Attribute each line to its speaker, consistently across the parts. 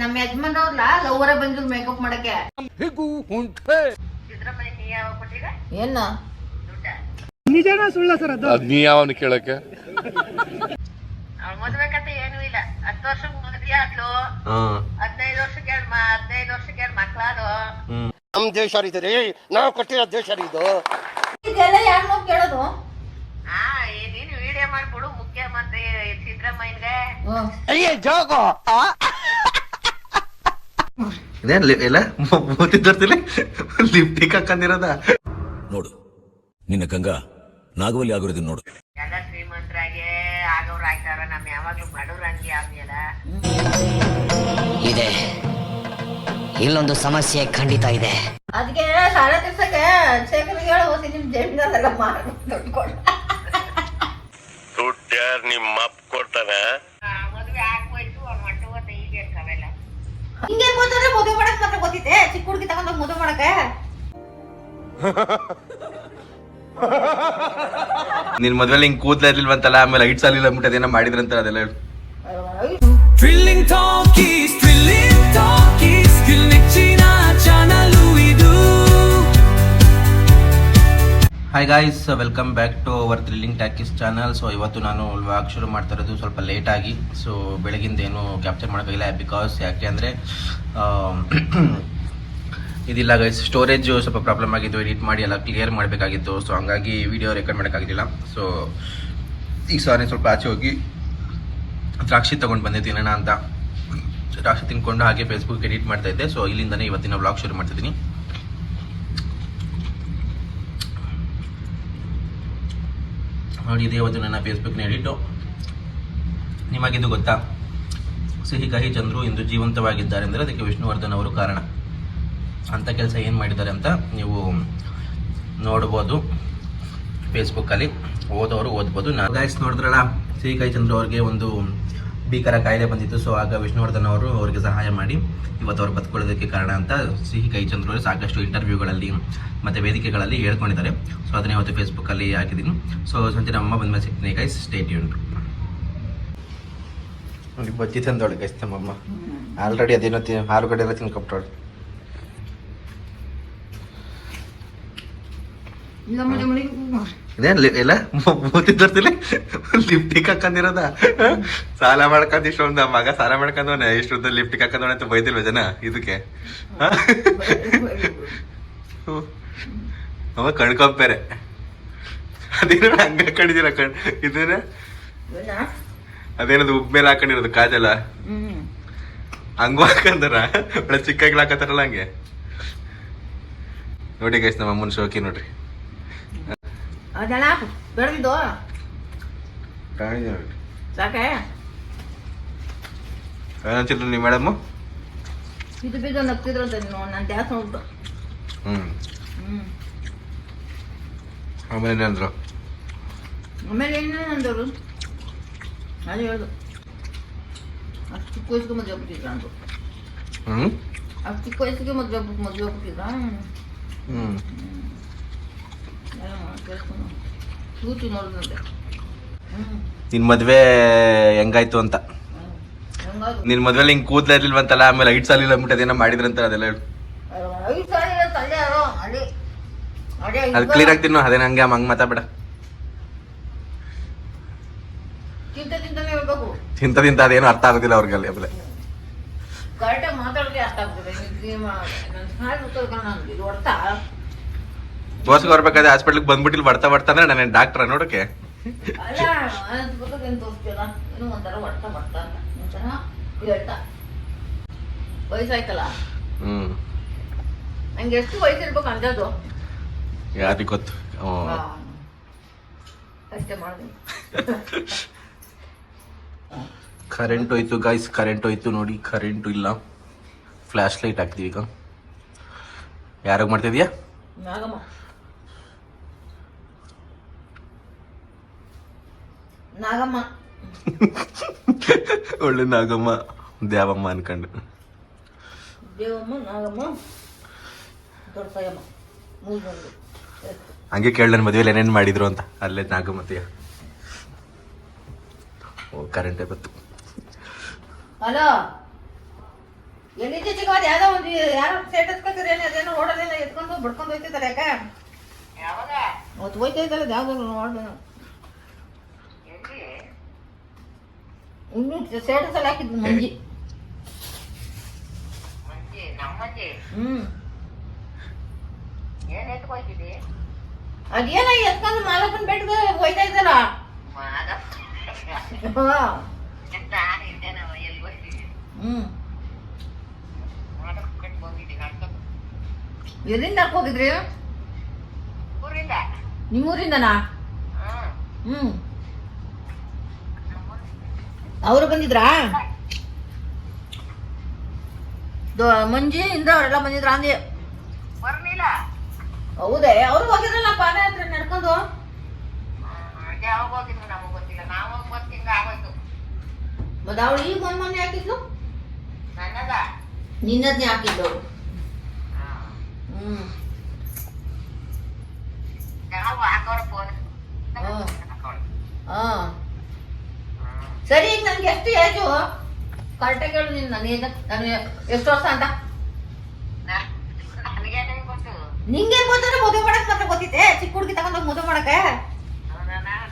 Speaker 1: ನಮ್ಮ ಯಜಮಾನ್ರವ್ರಲ್ಲ ಲವರ ಬಂದ್ರು ಮೇಕಪ್ ಮಾಡಕ್ಕೆ ಏನ
Speaker 2: ನಿಜನಾ ಸುಳ್ಳ ಸರ್ ಅದು
Speaker 3: ನೀ ಯಾವನ್ ಕೇಳಕ್ಕೆ
Speaker 1: ಮದ್ವೆ ಕತೆ ಏನೂ ಇಲ್ಲ 10 ವರ್ಷಕ್ಕೆ ಮದ್ವೆ ಆದ್ಲು 15 ವರ್ಷಕ್ಕೆ ಮಕ್ಳಾದು
Speaker 4: ನಮ್ ದೇಶ ಇದೆ ನಾವು ಕೊಟ್ಟಿರೋ ದೇಶ ಇದು
Speaker 1: ಇದೆಲ್ಲ ಯಾರು ನಾವು ಕೇಳೋದು ನೀನು ವಿಡಿಯೋ ಮಾಡ್ಬಿಡು ಮುಖ್ಯಮಂತ್ರಿ ಸಿದ್ದರಾಮಯ್ಯನ್ಗೆ
Speaker 4: ಅಯ್ಯೇ ಜೋಗೋ
Speaker 5: ಇದೇನ್ ಇಲ್ಲ ಮೂತಿದ್ದರ್ತಿಲಿ ಲಿಫ್ಟಿಗೆ ಹಾಕಂದಿರೋದ
Speaker 6: ನೋಡು ನಿನ್ನ ಗಂಗಾ ನಾಗವಲ್ಲಿ ಆಗಿರೋದನ್ನ ನೋಡು.
Speaker 1: ಎಲ್ಲ ಶ್ರೀಮಂತರಾಗೆ ಆಗೋರು ಆಗ್ತಾರ ನಮ್ ಯಾವಾಗ್ಲೂ ಬಡವ್ರಂಗೆ ಆದ್ಮೇಲೆ
Speaker 7: ಇದೆ ಇಲ್ಲೊಂದು ಸಮಸ್ಯೆ ಖಂಡಿತ ಇದೆ.
Speaker 1: ಅದಕ್ಕೆ ಸಾಲ ತೀರ್ಸಕ್ಕೆ ಶೇಖರ್ಗೆ ಹೇಳು ಹೋಗಿ ನಿಮ್ ಜಮೀನಲ್ಲೆಲ್ಲ ದುಡ್ಡು ಕೊಡು.
Speaker 3: ದುಡ್ಡು ಯಾರು ನಿಮ್ಮ ಅಪ್ಪ ಕೊಡ್ತಾನೆ?
Speaker 1: ಮದ್ವೆ ಆಗ್ಬೋಯ್ತು ಮಟ್ಟು ಅಂತ ಈಗ ಇರ್ತಾವೆಲ್ಲ ಹಿಂಗೆ ಗೊತ್ತಂದ್ರೆ ಮದುವೆ ಮಾಡಕ್ ಮಾತ್ರ ಗೊತ್ತಿತ್ತೆ. ಚಿಕ್ಕ ಹುಡುಗಿ ತಗೊಂಡೋಗಿ ಮದುವೆ ಮಾಡಕ್ಕೆ
Speaker 5: ನಿನ್ ಮದ್ವೆಲಿ ಹಿಂಗ್ ಕೂದ್ಲ ಇರ್ಲಿಲ್ವಂತಲ್ಲ, ಆಮೇಲೆ ಐಟ್ ಸಾಲಿಲ್ಲ ಅಂದ್ಬಿಟ್ಟು ಅದೇನೋ ಮಾಡಿದ್ರಂತ ಅದೆಲ್ಲ ಹೇಳು. Hi guys, welcome back to our thrilling talkies channel. So ಇವತ್ತು ನಾನು ವ್ಲಾಗ್ ಶುರು ಮಾಡ್ತಾ ಇರೋದು ಸ್ವಲ್ಪ ಲೇಟಾಗಿ. ಸೊ ಬೆಳಗಿಂದ ಏನು ಕ್ಯಾಪ್ಚರ್ ಮಾಡೋಕ್ಕಾಗಿಲ್ಲ, ಬಿಕಾಸ್ ಯಾಕೆ ಅಂದರೆ ಇದಿಲ್ಲ ಗೈಸ್, ಸ್ಟೋರೇಜ್ ಸ್ವಲ್ಪ ಪ್ರಾಬ್ಲಮ್ ಆಗಿತ್ತು. ಎಡಿಟ್ ಮಾಡಿ ಎಲ್ಲ ಕ್ಲಿಯರ್ ಮಾಡಬೇಕಾಗಿತ್ತು. ಸೊ ಹಂಗಾಗಿ ವಿಡಿಯೋ ರೆಕಾರ್ಡ್ ಮಾಡೋಕ್ಕಾಗಿಲ್ಲ. ಸೊ ಈಗ ಸಾರಿ ಸ್ವಲ್ಪ ಆಚೆ ಹೋಗಿ ದ್ರಾಕ್ಷಿ ತೊಗೊಂಡು ಬಂದೆ ತಿನ್ನೋಣ ಅಂತ. ದ್ರಾಕ್ಷಿ ತಿನ್ಕೊಂಡು ಹಾಗೆ ಫೇಸ್ಬುಕ್ ಎಡಿಟ್ ಮಾಡ್ತಾಯಿದ್ದೆ. ಸೊ ಇಲ್ಲಿಂದನೇ ಇವತ್ತಿನ ವ್ಲಾಗ್ ಶುರು ಮಾಡ್ತಿದ್ದೀನಿ. ನೋಡಿ, ಇದೇ ಇವತ್ತು ನನ್ನ ಫೇಸ್ಬುಕ್ನ ಎಡಿಟು. ನಿಮಗಿದು ಗೊತ್ತಾ, ಸಿಹಿ ಕಹಿ ಚಂದ್ರು ಇಂದು ಜೀವಂತವಾಗಿದ್ದಾರೆ ಅಂದರೆ ಅದಕ್ಕೆ ವಿಷ್ಣುವರ್ಧನ್ ಅವರು ಕಾರಣ. ಅಂಥ ಕೆಲಸ ಏನು ಮಾಡಿದ್ದಾರೆ ಅಂತ ನೀವು ನೋಡ್ಬೋದು ಫೇಸ್ಬುಕ್ಕಲ್ಲಿ, ಓದೋರು ಓದ್ಬೋದು. ಗೈಸ್ ನೋಡಿದ್ರಲ್ಲ, ಸಿಹಿ ಕಹಿ ಚಂದ್ರು ಅವ್ರಿಗೆ ಒಂದು ಭೀಕರ ಕಾಯಿಲೆ ಬಂದಿತ್ತು. ಸೊ ಆಗ ವಿಷ್ಣುವರ್ಧನ್ ಅವರು ಅವರಿಗೆ ಸಹಾಯ ಮಾಡಿ ಇವತ್ತು ಅವ್ರು ಬದುಕೊಳ್ಳೋದಕ್ಕೆ ಕಾರಣ ಅಂತ ಸಿಹಿ ಕಹಿ ಚಂದ್ರು ಅವರು ಸಾಕಷ್ಟು ಇಂಟರ್ವ್ಯೂಗಳಲ್ಲಿ ಮತ್ತು ವೇದಿಕೆಗಳಲ್ಲಿ ಹೇಳ್ಕೊಂಡಿದ್ದಾರೆ. ಸೊ ಅದನ್ನೇ ಇವತ್ತು ಫೇಸ್ಬುಕ್ಕಲ್ಲಿ ಹಾಕಿದ್ದೀನಿ. ಸೊ ಸಂಜೆ ನಮ್ಮಮ್ಮ ಬಂದಮೇಲೆ ಸಿಗ್ತೀನಿ ಗೈಸ್, ಸ್ಟೇ ಟ್ಯೂನ್ಡ್. ನೋಡಿ ಬಜ್ಜಿ ತಂದವಳೆ ಗೈಸ್ ನಮ್ಮಮ್ಮ. ಆಲ್ರೆಡಿ ಅದೇನೋ ಆಲೂಗಡ್ಡೆ ಎಲ್ಲ ತಿನ್ಕೊಬಿಟ್ಟವಳು. ಇದೇನ್ ಎಲ್ಲ ಮೂತಿದ್ದರ್ತಿಲಿ ಲಿಫ್ಟಿಗೆ ಹಾಕಂದಿರೋದ. ಸಾಲ ಮಾಡ್ಕೊಂಡ್ ಇಷ್ಟೊಂದು ಮಗ ಸಾಲ ಮಾಡ್ಕೊಂಡವನೆ, ಇಷ್ಟೊಂದು ಲಿಫ್ಟಿಗೆ ಹಾಕಂದವನೆ ಅಂತ ಬೈದಿಲ್ವ ಜನ ಇದಕ್ಕೆ? ಅವ ಕಣ್ಕೊಂಬೇರೆ ಅದೇನ ಹಂಗ ಹಾಕೊಂಡಿದ್ದೀರ ಇದೇನ ಅದೇನದು ಉಬ್ಮೇಲೆ ಹಾಕೊಂಡಿರೋದು ಕಾಜಲ ಹಂಗ ಹಾಕಂದಾರ ಒಳ್ಳೆ ಚಿಕ್ಕಾಗಿ ಹಾಕತ್ತಾರಲ್ಲ ಹಂಗೆ. ನೋಡಿ ಗೈಸ್ ನಮ್ಮ ಅಮ್ಮನ ಶೋಕಿ ನೋಡ್ರಿ.
Speaker 1: ಅದೆಲ್ಲ ಬೆಳೆದಿದ್ದು ಸಾಕೆ
Speaker 5: ಏನಂತಿದ್ರು ನೀವು ಮೇಡಮ್?
Speaker 1: ಇದು ಬೀಜ ನಗ್ತಿದ್ರು ಅಂತ ನಾನು ಡ್ಯಾನ್ಸ್ ನೋಡ್ಬಿಟ್ಟು.
Speaker 5: ಆಮೇಲೆ ಏನಂದ್ರು?
Speaker 1: ಆಮೇಲೆ ಏನೇನಂದವರು ಅದು ಹೇಳುದು, ಅಷ್ಟು ಚಿಕ್ಕ ವಯಸ್ಸಿಗೆ ಮದುವೆ ಆಗ್ಬಿಟ್ಟಿದ್ರ ಅಂದ್ರು. ಅಷ್ಟು ಚಿಕ್ಕ ವಯಸ್ಸಿಗೆ ಮದುವೆ ಆಗ್ಬಿಟ್ಟಿದ್ರ. ಕೂತು ನೋಡಿದಂತೆ
Speaker 5: ನಿನ್ ಮದ್ವೆ ಹೆಂಗಾಯ್ತು ಅಂತ. ನಿನ್ ಮದ್ವೆಲಿ ಹಿಂಗ್ ಕೂದ್ಲ ಇರ್ಲಿಲ್ವಂತಲ್ಲ, ಆಮೇಲೆ ಐಟ್ ಸಾಲಿಲ್ಲ ಅಂದ್ಬಿಟ್ಟು ಅದೇನೋ ಮಾಡಿದ್ರಂತ ಅದೆಲ್ಲ ಹೇಳು. ಅದು ಕ್ಲಿಯರ್ ಆಗ್ತೀನಿ. ಅದೇನ ಹಂಗೆ ಹಂಗ ಮಾತಾಡ್ಬೇಡ. ತಿಂತ ತಿಂತ ಅದೇನು ಅರ್ಥ ಆಗೋದಿಲ್ಲ ಅವ್ರಿಗಲ್ಲಿ. ಆಮೇಲೆ
Speaker 1: ಕರೆಕ್ಟಾಗಿ ಮಾತಾಡಿದ್ರೆ ಅರ್ಥ ಆಗ್ತದೆ.
Speaker 5: ತೋರ್ಸ್ಕೊ ಬರ್ಬೇಕಾದ್ರೆ ಹಾಸ್ಪಿಟ್ಲಿಗೆ ಬಂದ್ಬಿಟ್ಟಿಲ್ ಬರ್ತಾ ಬರ್ತಾ ಅಂದ್ರೆ ನಾನು ಡಾಕ್ಟ್ರ ನೋಡಕ್ಕೆ
Speaker 1: ವಯಸ್ಸಾಯ್ತಲ್ಲ. ನಂಗೆ ಎಷ್ಟು ವಯಸ್ಸಿರ್ಬೇಕು ಅಂದದು
Speaker 5: ಯಾರಿಗೆ ಗೊತ್ತು.
Speaker 1: ಅಷ್ಟೇ ಮಾಡಿದೆ.
Speaker 5: ಕರೆಂಟ್ ಹೋಯ್ತು ಗೈಸ್, ಕರೆಂಟ್ ಹೋಯ್ತು ನೋಡಿ. ಕರೆಂಟು ಇಲ್ಲ, ಫ್ಲ್ಯಾಶ್ ಲೈಟ್ ಹಾಕ್ತೀವಿ ಈಗ. ಯಾರಾಗ ಮಾಡ್ತಿದ್ಯಾ?
Speaker 1: ನಾಗಮ್ಮ. ನಾಗಮ್ಮ
Speaker 5: ಒಳ್ಳೆ ನಾಗಮ್ಮ, ದೇವಮ್ಮ ಅನ್ಕೊಂಡು.
Speaker 1: ದೇವಮ್ಮ, ನಾಗಮ್ಮ, ದೊಡ್ಡಯ್ಯಮ್ಮ, ಮೂರು.
Speaker 5: ಹಂಗೆ ಕೇಳಿ ನನ್ನ ಮದುವೆಲಿ ಏನೇನು ಮಾಡಿದ್ರು ಅಂತ. ಅಲ್ಲೇ ನಾಗಮ್ಮತೆಯ. ಓ ಕರೆಂಟೇ ಬಂತು.
Speaker 1: ಹಲೋ ಎಲ್ಲಿದ್ದೆ ಚಿಕ್ಕವಾದ ಯಾವ್ದೋ ಒಂದು ಯಾರೋ ಸ್ಟೇಟಸ್ ಕತ್ತಿರೇನು ಅದೇನೋ ರೋಡಲ್ಲೆಲ್ಲ ಎತ್ಕೊಂಡು ಬಿಡ್ಕೊಂಡು ಹೋಗ್ತಿದ್ದಾರೆ ಯಾಕೆ
Speaker 8: ಯಾವಾಗ
Speaker 1: ಅವತ್ತು ಹೋಯ್ತಾ ಯಾವ್ದು ನೋಡ್ದೆ
Speaker 8: ಎಲ್ಲಿ
Speaker 1: ಇನ್ನು ಸ್ಟೇಟಸ್ ಅಲ್ಲಿ ಹಾಕಿದ್ವಿ ಮಂಜಿ
Speaker 8: ಮಂಜಿ ನಮ್ಮ ಮಂಜಿ ಏನ್ ಎತ್ಕೊಯ್ತಿದ್ದಿ
Speaker 1: ಅದೇನ ಎತ್ಕೊಂಡು ಮಾಲಪ್ಪನ ಬೆಟ್ಟಗೆ ಹೋಯ್ತಾ ಇದ್ದಲ್ಲ
Speaker 8: ನಾನು ಇದ್ದೇನೆ ಎಲ್ಲಿ ಹೋಗ್ತಿದ್ದೆ ಮಾದಪ್ಪನ ಹೋಗಿದ್ದೀನಿ ನಡ್ಕೊಂಡು
Speaker 1: ಎಲ್ಲಿಂದ ಹೋಗಿದ್ರಿ
Speaker 8: ಊರಿಂದ
Speaker 1: ನಿಮ್ಮೂರಿಂದನಾ
Speaker 8: ಹ್ಮ್
Speaker 1: ಅವರು ಬಂದಿದ್ರಾ ಮಂಜಿ ಇಂದ್ರ ಅವರೆಲ್ಲ ಬಂದಿದ್ರ ಅಂದೆ
Speaker 8: ಬರ್ಲಿಲ್ಲ
Speaker 1: ಹೌದೇ ಅವ್ರು ಹೋಗಿದ್ರಲ್ಲ ಪಾದ ಹತ್ರ ನಡ್ಕೊಂಡು
Speaker 8: ಯಾವಾಗ ಹೋಗಿದ್ರು ನಮಗ್ ಗೊತ್ತಿಲ್ಲ ನಾವು ಒಂದ್ ತಿಂಗ ಆಗೋಯ್ತು
Speaker 1: ಮತ್ತೆ ಅವಳು ಈಗ ಮೊನ್ನೆ ಹಾಕಿದ್ಲು
Speaker 8: ನನ್ನದ
Speaker 1: ನಿನ್ನದ್ನೇ ಹಾಕಿದ್ಲು
Speaker 8: ನಾವು ಹಾಕೋರ ಫೋನ್
Speaker 1: ಹಾ ಸರಿ ಈಗ ನನ್ಗೆ ಎಷ್ಟು ಏಜು ಕರೆಕ್ಟಾಗಿ ಹೇಳು ನೀನು ನನಗೆ ಎಷ್ಟು ವರ್ಷ ಅಂತ
Speaker 8: ನನಗೇನೇ ಗೊತ್ತು
Speaker 1: ನಿಂಗೆ ಗೊತ್ತಂದ್ರೆ ಮದುವೆ ಮಾಡಕ್ ಮಾತ್ರ ಗೊತ್ತಿತ್ತೆ ಚಿಕ್ಕ ಹುಡುಗಿ ತಗೊಂಡೋಗಿ ಮದುವೆ ಮಾಡಕ್ಕೆ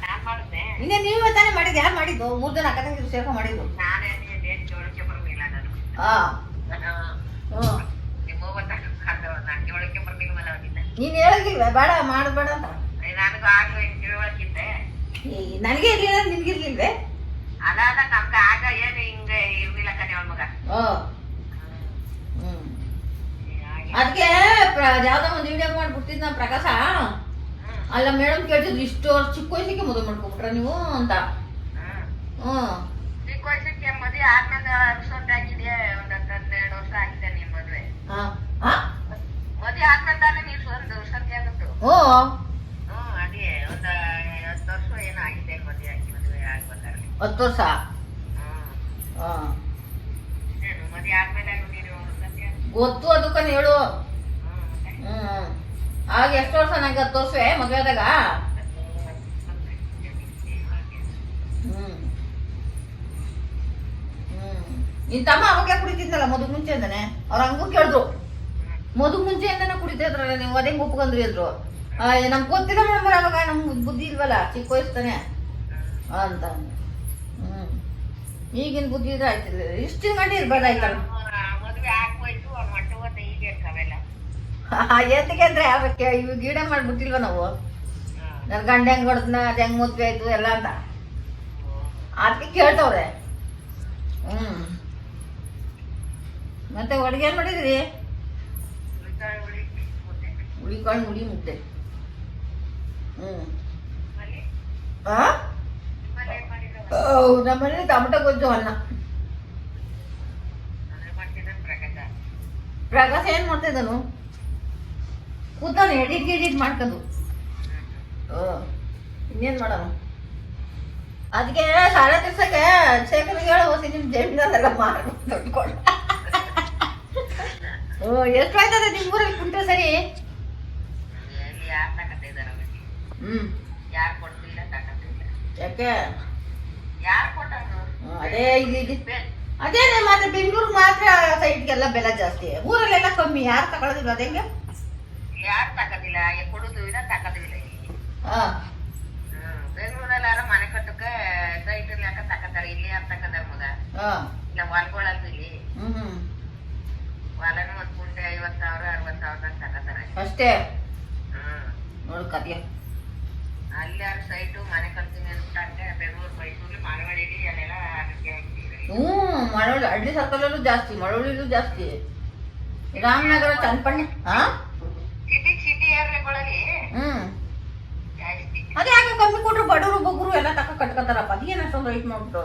Speaker 8: ನಾನ್ ಮಾಡಿದ್ದೆ
Speaker 1: ಇನ್ನೇ ನೀವೇ ತಾನೇ ಮಾಡಿದ್ದು ಯಾರು ಮಾಡಿದ್ದು 3 ಜನ ಅಕ್ಕ ತಂಗಿದ್ರು ಸೇರ್ಕೊಂಡು ಮಾಡಿದ್ದು
Speaker 8: ನಾನೇ ಡೇಟ್ ಜೋಡಕ್ಕೆ ಬರಲಿಲ್ಲ ನಾನು
Speaker 1: ಹಾ
Speaker 8: ನಿಮ್ಮ ನಾನು ಜೋಡಕ್ಕೆ ಬರ್ಲಿಲ್ವಲ್ಲ ಅವನಿಲ್ಲ
Speaker 1: ನೀನ್ ಹೇಳಿಲ್ವೇ ಬೇಡ ಮಾಡಬೇಡ ಅಂತ
Speaker 8: ನನಗೂ ಆಗ್ಲೂ ತಿಳುವಳಿಕಿದ್ದೆ
Speaker 1: ನನಗೆ ಇರ್ಲಿಲ್ಲ ನಿನ್ಗಿರ್ಲಿಲ್ವೇ
Speaker 8: ಅಲ್ಲ ನಮ್ಗೆ ಆಗ ಏನು ಹಿಂಗೆ ಇರ್ಲಿಲ್ಲ ಕಣೆ ಅವಳ ಮಗ
Speaker 1: ಅದಕ್ಕೆ ಯಾವ್ದೋ ಒಂದು ವಿಡಿಯೋ ಮಾಡ್ಬಿಟ್ಟಿದ್ ನಾ ಪ್ರಕಾಶ ಅಲ್ಲ ಮೇಡಮ್ ಕೇಳ್ತಿದ್ರು ಇಷ್ಟು ವರ್ಷ ಚಿಕ್ಕ ವಯಸ್ಸಿಗೆ ಮದುವೆ ಮಾಡ್ಕೊಬಿಟ್ರ ನೀವು ಅಂತ
Speaker 8: ಚಿಕ್ಕ ವಯಸ್ಸಕ್ಕೆ ಮದುವೆ ಆದ್ಮೇಲೆ ಅರ್ಸೊಂದು ಆಗಿದೆಯಾ ಒಂದ್ 12 ವರ್ಷ ಆಗಿದೆ ನಿಮ್ ಮದ್ವೆ ಮದುವೆ ಆದ್ಮೇಲೆ ತಾನೇ ನೀವು ಒಂದು ವರ್ಷಕ್ಕೆ ಆಗುತ್ತೆ ಅದೇ ಒಂದ್ 10 ವರ್ಷ ಏನೋ ಆಗಿದೆ ಮದುವೆ ಆಗ್ಬೇಕಾದ್ರೆ
Speaker 1: 10 ವರ್ಷ
Speaker 8: ಏನು ಮದುವೆ ಆದ್ಮೇಲೆ ನೀನು ವರ್ಷಕ್ಕೆ
Speaker 1: ಗೊತ್ತು ಅದಕ್ಕನ ಹೇಳು ಆಗ ಎಷ್ಟು ವರ್ಷ ನಂಗೆ 10 ವರ್ಷವೇ ಮದುವೆ ಆದಾಗ ನಿನ್ ತಮ್ಮ ಅವಾಗಲೇ ಕುಡಿತಿದ್ನಲ್ಲ ಮದುವೆ ಮುಂಚೆಯಿಂದಾನೆ ಅವ್ರ ಹಂಗೂ ಕೇಳಿದ್ರು ಮದುವೆ ಮುಂಚೆಯಿಂದಾನೆ ಕುಡಿತಿದ್ರಲ್ಲ ನೀವು ಅದೇ ಒಪ್ಕೊಂಡ್ರಿ ಅಂದ್ರು ನಮ್ಗೆ ಗೊತ್ತಿಲ್ಲ ಮೇಡಮ್ ಅವಾಗ ನಮ್ಗೆ ಬುದ್ಧಿ ಇಲ್ವಲ್ಲ ಚಿಕ್ಕ ವಯಸ್ಸತಾನೆ ಅಂತ ಈಗಿನ ಬುದ್ಧಿ ಇದ್ರೆ ಆಯ್ತಿಲ್ಲ ಇಷ್ಟು ಗಂಟೆ ಇರ್ಬೋದಾಯ್ತಲ್ಲ
Speaker 8: ಮದುವೆ ಆಗೋಯ್ತು ಮಟ್ಟು ಈಗ ಇರ್ತಾವೆಲ್ಲ
Speaker 1: ಎಂತಕ್ಕೆ ಅಂದ್ರೆ ಅದಕ್ಕೆ ಇವು ಗಿಡ ಮಾಡ್ಬಿಟ್ಟಿಲ್ವ ನಾವು ನನ್ನ ಗಂಡ ಹೆಂಗ್ ಹೊಡೆದ್ನ ಅದು ಹೆಂಗ್ ಮದ್ವೆ ಆಯ್ತು ಎಲ್ಲ ಅಂತ ಅದಕ್ಕೆ ಕೇಳ್ತವ್ರೆ ಮತ್ತೆ ಅಡುಗೆ ಏನ್ ಮಾಡಿದ್ರಿ ಹುಳಿಕಾಳು ಮುಡಿ ಮುದ್ದೆ ನಮ್ಮನೇಲಿ ಟೊಮಟೊ ಗೊಜ್ಜು ಅನ್ನ ಪ್ರಕಾಶ ಏನ್ ಮಾಡ್ತಾ ಇದ್ದಾನು ಕೂತಾನೆ ಎಡಿಟ್ ಮಾಡ್ಕೊಂಡು ಇನ್ನೇನ್ ಮಾಡೋಣ ಅದಕ್ಕೆ ಸಾಲ ತಿರ್ಸಕ್ಕೆ ಶೇಖರ್ಗೆ ಹೇಳು ಹೋಸಿ ನಿಮ್ ಜಮೀನಲ್ಲೆಲ್ಲ ಮಾಡ್ಕೊಂಡು ದುಡ್ಕೊಂಡು ಎಷ್ಟು ಆಯ್ತದೆ ನಿಮ್ಮೂರಲ್ಲಿ ಕುಂಟ್ರೆ ಸರಿ
Speaker 8: ಯಾರು ಕೊಡ್ತಿಲ್ಲ ತಗೊಂಡಿಲ್ಲ
Speaker 1: ಯಾಕೆ
Speaker 8: ಯಾರು ಕೊಟ್ಟರು
Speaker 1: ಅದೇ ಇಲ್ಲಿ ಅದೇ ಮಾತ್ರ ಬೆಂಗಳೂರು ಮಾತ್ರ ಸೈಡ್ಗೆಲ್ಲ ಬೆಲೆ ಜಾಸ್ತಿ ಊರಲ್ಲೆಲ್ಲ ಕಮ್ಮಿ ಯಾರು ತಗೊಳ್ಳೋದಿಲ್ಲ ಅದೇಂಗೆ
Speaker 8: ಯಾರು ತಗೋದಿಲ್ಲ ಕೊಡುದು ಇಲ್ಲ ತಗೋದಿಲ್ಲ ಬೆಂಗಳೂರಲ್ಲಾರ ಮನೆ ಕಟ್ಟಕ್ಕೆ ಸೈಟ್ ಇರ್ಲಾಕ ತಗೋತಾರೆ ಇಲ್ಲಿ ಯಾರು ತಗೋದಾರ ಮುದ ಇಲ್ಲ ಹೊಲ್ಗೊಳಲ್ದು ಇಲ್ಲಿ ಹೊಲನು ಒಂದ್ ಗುಂಟೆ 50,000 60,000 ತಗೋತಾರೆ
Speaker 1: ಅಷ್ಟೇ ನೋಡು ಕಥೆ
Speaker 8: ಅಲ್ಲಿ ಯಾರು ಸೈಟು ಮನೆ ಕಟ್ತೀನಿ ಅಂತ ಬೆಂಗಳೂರು ಮೈಸೂರು ಮಾರವಾಡಿಲಿ ಅಲ್ಲೆಲ್ಲ
Speaker 1: ಮಳವಳ್ಳಿ ಹಳ್ಳಿ ಸರ್ಕಲಲ್ಲೂ ಜಾಸ್ತಿ ಮಳವಳ್ಳಿಲೂ ಜಾಸ್ತಿ ರಾಮನಗರ ಚನ್ನಪಣ್ಣೆ
Speaker 8: ಸಿಟಿ ಏರಿಯಾಗಳಲ್ಲಿ ಜಾಸ್ತಿ
Speaker 1: ಅದೇ ಯಾಕೆ ಕಮ್ಮಿ ಕೊಟ್ರು ಬಡವರು ಬಗ್ರು ಎಲ್ಲ ಕಟ್ಕೋತಾರಪ್ಪ ಅದೇನು ಅಷ್ಟೊಂದು ರೈಟ್ ಮಾಡ್ಬಿಟ್ಟು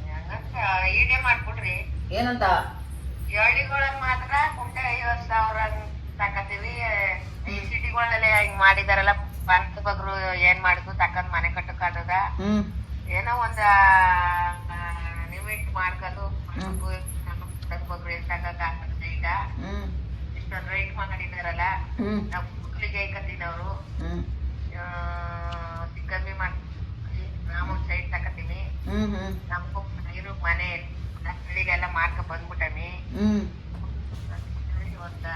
Speaker 8: ಹಂಗಂತ ಈಡೇ ಮಾಡ್ಬಿಡ್ರಿ
Speaker 1: ಏನಂತ
Speaker 8: ಹಳ್ಳಿಗಳಲ್ಲಿ ಮಾತ್ರ ಕುಂಟೆ 50,000 ತಕತೀವಿ ಈ ಸಿಟಿಗಳಲ್ಲೆಲ್ಲ ಹಿಂಗ್ ಮಾಡಿದಾರಲ್ಲ ಬಂತ ಬಗ್ರು ಏನ್ ಮಾಡಿದ್ರು ತಕೊಂಡ್ ಮನೆ ಕಟ್ಟಕಾದ ಏನೋ ಒಂದ ನಿಮಿಟ್ ಮಾಡ್ಕೊಂಡು ಬಗ್ರು ತಕಕ್ ಈಗ ಇಷ್ಟೊಂದು ರೈಟ್ ಮಾಡಿದಾರಲ್ಲ ನಾವ್ ಮಕ್ಳಿಗೆ ಕತ್ತಿದವ್ರು ಕಮ್ಮಿ ಮಾಡಿ ನಾವು ಸೈಡ್ ತಕತೀವಿ ನಮ್ಗೂ ಇರೋ ಮನೆ ಹಳ್ಳಿಗೆಲ್ಲ ಮಾಡ್ಕೊ ಬಂದ್ಬಿಟ್ಟಮಿ
Speaker 1: ಹ್ಮ್
Speaker 8: ಒಂದ